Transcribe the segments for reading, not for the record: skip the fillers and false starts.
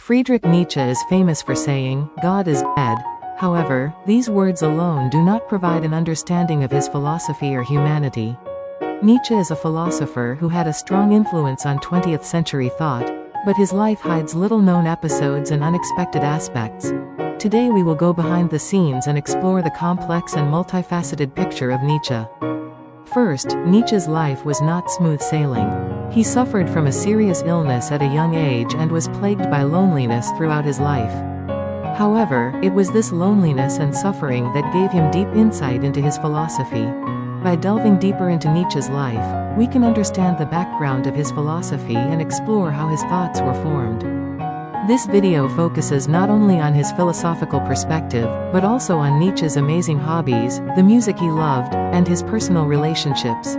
Friedrich Nietzsche is famous for saying, "God is dead." However, these words alone do not provide an understanding of his philosophy or humanity. Nietzsche is a philosopher who had a strong influence on 20th century thought, but his life hides little-known episodes and unexpected aspects. Today we will go behind the scenes and explore the complex and multifaceted picture of Nietzsche. First, Nietzsche's life was not smooth sailing. He suffered from a serious illness at a young age and was plagued by loneliness throughout his life. However, it was this loneliness and suffering that gave him deep insight into his philosophy. By delving deeper into Nietzsche's life, we can understand the background of his philosophy and explore how his thoughts were formed. This video focuses not only on his philosophical perspective, but also on Nietzsche's amazing hobbies, the music he loved, and his personal relationships.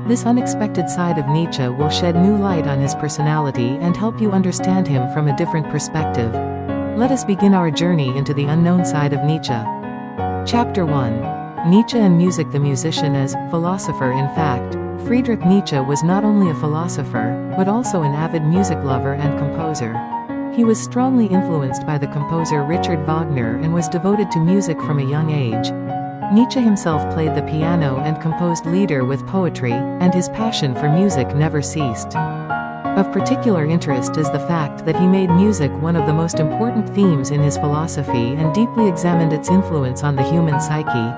This unexpected side of Nietzsche will shed new light on his personality and help you understand him from a different perspective. Let us begin our journey into the unknown side of Nietzsche. Chapter 1. Nietzsche and Music. The musician as philosopher. In fact, Friedrich Nietzsche was not only a philosopher, but also an avid music lover and composer. He was strongly influenced by the composer Richard Wagner and was devoted to music from a young age. Nietzsche himself played the piano and composed lieder with poetry, and his passion for music never ceased. Of particular interest is the fact that he made music one of the most important themes in his philosophy and deeply examined its influence on the human psyche.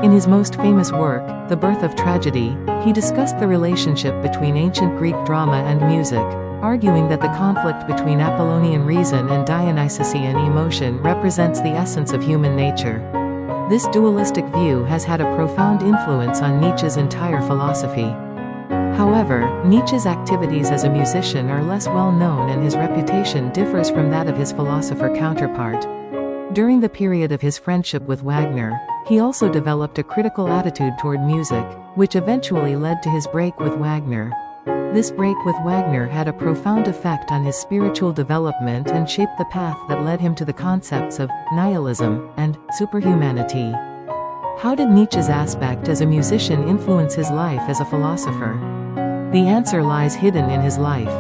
In his most famous work, The Birth of Tragedy, he discussed the relationship between ancient Greek drama and music, arguing that the conflict between Apollonian reason and Dionysian emotion represents the essence of human nature. This dualistic view has had a profound influence on Nietzsche's entire philosophy. However, Nietzsche's activities as a musician are less well known and his reputation differs from that of his philosopher counterpart. During the period of his friendship with Wagner, he also developed a critical attitude toward music, which eventually led to his break with Wagner. This break with Wagner had a profound effect on his spiritual development and shaped the path that led him to the concepts of nihilism and superhumanity. How did Nietzsche's aspect as a musician influence his life as a philosopher? The answer lies hidden in his life.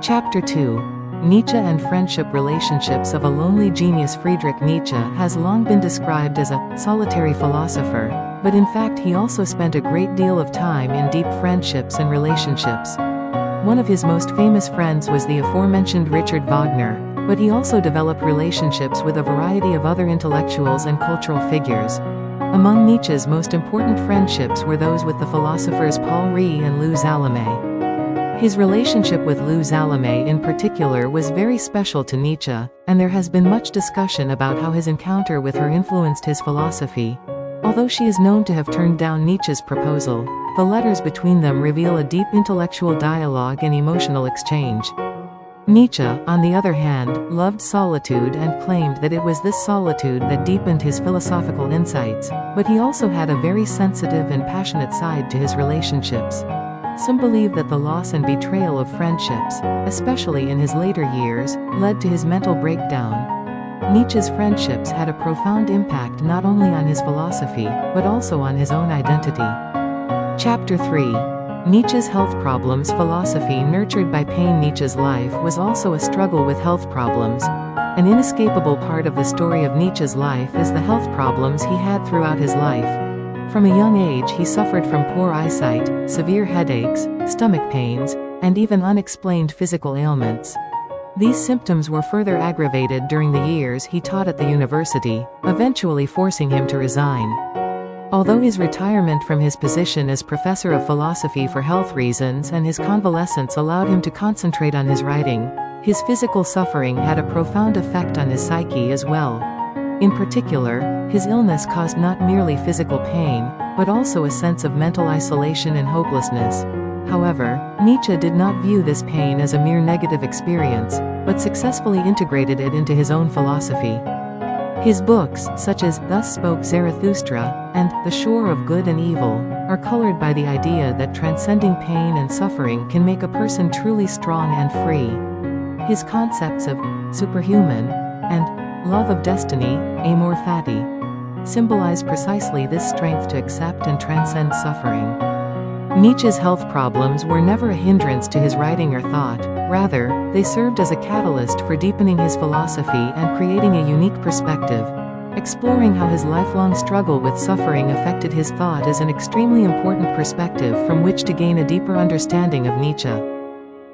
Chapter 2. Nietzsche and friendship. Relationships of a lonely genius. Friedrich Nietzsche has long been described as a solitary philosopher, but in fact he also spent a great deal of time in deep friendships and relationships. One of his most famous friends was the aforementioned Richard Wagner, but he also developed relationships with a variety of other intellectuals and cultural figures. Among Nietzsche's most important friendships were those with the philosophers Paul Ricoeur and Louis Althusser. His relationship with Louis Althusser in particular was very special to Nietzsche, and there has been much discussion about how his encounter with her influenced his philosophy. Although she is known to have turned down Nietzsche's proposal, the letters between them reveal a deep intellectual dialogue and emotional exchange. Nietzsche, on the other hand, loved solitude and claimed that it was this solitude that deepened his philosophical insights, but he also had a very sensitive and passionate side to his relationships. Some believe that the loss and betrayal of friendships, especially in his later years, led to his mental breakdown. Nietzsche's friendships had a profound impact not only on his philosophy, but also on his own identity. Chapter 3. Nietzsche's health problems. Philosophy nurtured by pain. Nietzsche's life was also a struggle with health problems. An inescapable part of the story of Nietzsche's life is the health problems he had throughout his life. From a young age he suffered from poor eyesight, severe headaches, stomach pains, and even unexplained physical ailments. These symptoms were further aggravated during the years he taught at the university, eventually forcing him to resign. Although his retirement from his position as professor of philosophy for health reasons and his convalescence allowed him to concentrate on his writing, his physical suffering had a profound effect on his psyche as well. In particular, his illness caused not merely physical pain, but also a sense of mental isolation and hopelessness. However, Nietzsche did not view this pain as a mere negative experience, but successfully integrated it into his own philosophy. His books, such as Thus Spoke Zarathustra and The Shore of Good and Evil, are colored by the idea that transcending pain and suffering can make a person truly strong and free. His concepts of superhuman and love of destiny, amor fati, symbolize precisely this strength to accept and transcend suffering. Nietzsche's health problems were never a hindrance to his writing or thought, Rather, they served as a catalyst for deepening his philosophy and creating a unique perspective. Exploring how his lifelong struggle with suffering affected his thought is an extremely important perspective from which to gain a deeper understanding of Nietzsche.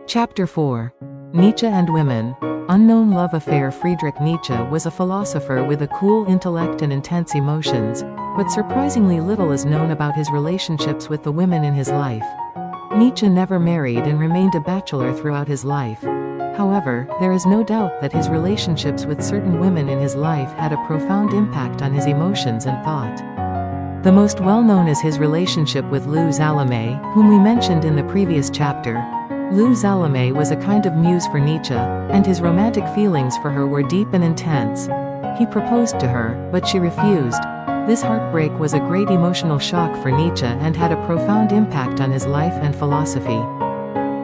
Chapter 4. Nietzsche and Women. Unknown love affair. Friedrich Nietzsche was a philosopher with a cool intellect and intense emotions, but surprisingly little is known about his relationships with the women in his life. Nietzsche never married and remained a bachelor throughout his life. However, there is no doubt that his relationships with certain women in his life had a profound impact on his emotions and thought. The most well-known is his relationship with Lou Salome, whom we mentioned in the previous chapter. Lou Salome was a kind of muse for Nietzsche, and his romantic feelings for her were deep and intense. He proposed to her, but she refused. This heartbreak was a great emotional shock for Nietzsche and had a profound impact on his life and philosophy.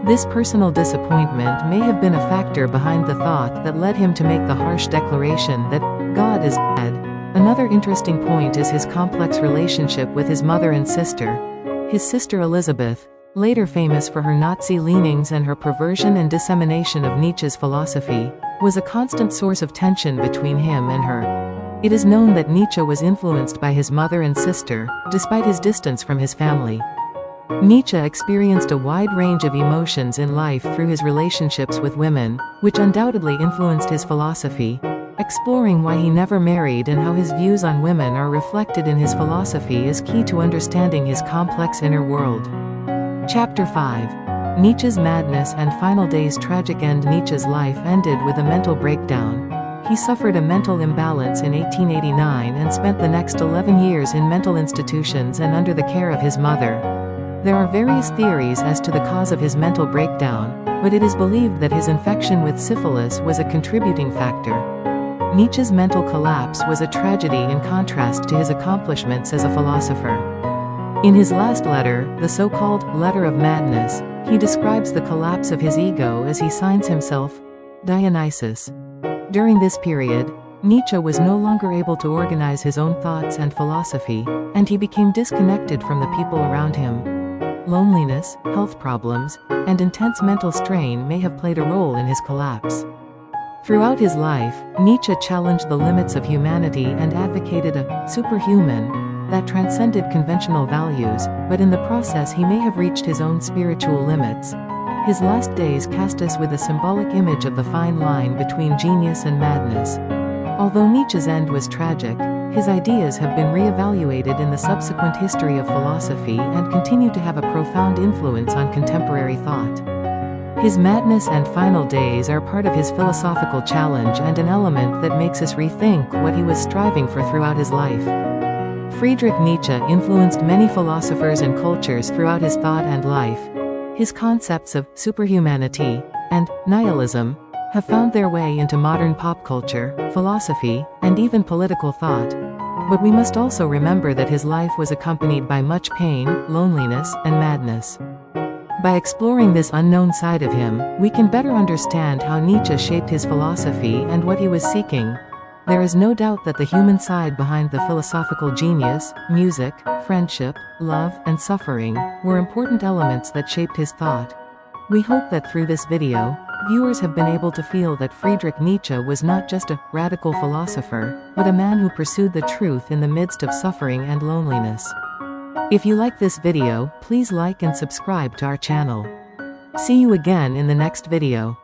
This personal disappointment may have been a factor behind the thought that led him to make the harsh declaration that God is dead. Another interesting point is his complex relationship with his mother and sister. His sister Elizabeth, later famous for her Nazi leanings and her perversion and dissemination of Nietzsche's philosophy, was a constant source of tension between him and her. It is known that Nietzsche was influenced by his mother and sister, despite his distance from his family. Nietzsche experienced a wide range of emotions in life through his relationships with women, which undoubtedly influenced his philosophy. Exploring why he never married and how his views on women are reflected in his philosophy is key to understanding his complex inner world. Chapter 5. Nietzsche's madness and final days. Tragic end. Nietzsche's life ended with a mental breakdown. He suffered a mental imbalance in 1889 and spent the next 11 years in mental institutions and under the care of his mother. There are various theories as to the cause of his mental breakdown, but it is believed that his infection with syphilis was a contributing factor. Nietzsche's mental collapse was a tragedy in contrast to his accomplishments as a philosopher. In his last letter, the so-called Letter of Madness, he describes the collapse of his ego as he signs himself Dionysus. During this period, Nietzsche was no longer able to organize his own thoughts and philosophy, and he became disconnected from the people around him. Loneliness, health problems, and intense mental strain may have played a role in his collapse. Throughout his life, Nietzsche challenged the limits of humanity and advocated a superhuman that transcended conventional values, but in the process he may have reached his own spiritual limits. His last days cast us with a symbolic image of the fine line between genius and madness. Although Nietzsche's end was tragic, his ideas have been re-evaluated in the subsequent history of philosophy and continue to have a profound influence on contemporary thought. His madness and final days are part of his philosophical challenge and an element that makes us rethink what he was striving for throughout his life. Friedrich Nietzsche influenced many philosophers and cultures throughout his thought and life. His concepts of superhumanity and nihilism have found their way into modern pop culture, philosophy, and even political thought. But we must also remember that his life was accompanied by much pain, loneliness, and madness. By exploring this unknown side of him, we can better understand how Nietzsche shaped his philosophy and what he was seeking. There is no doubt that the human side behind the philosophical genius, music, friendship, love, and suffering, were important elements that shaped his thought. We hope that through this video, viewers have been able to feel that Friedrich Nietzsche was not just a radical philosopher, but a man who pursued the truth in the midst of suffering and loneliness. If you like this video, please like and subscribe to our channel. See you again in the next video.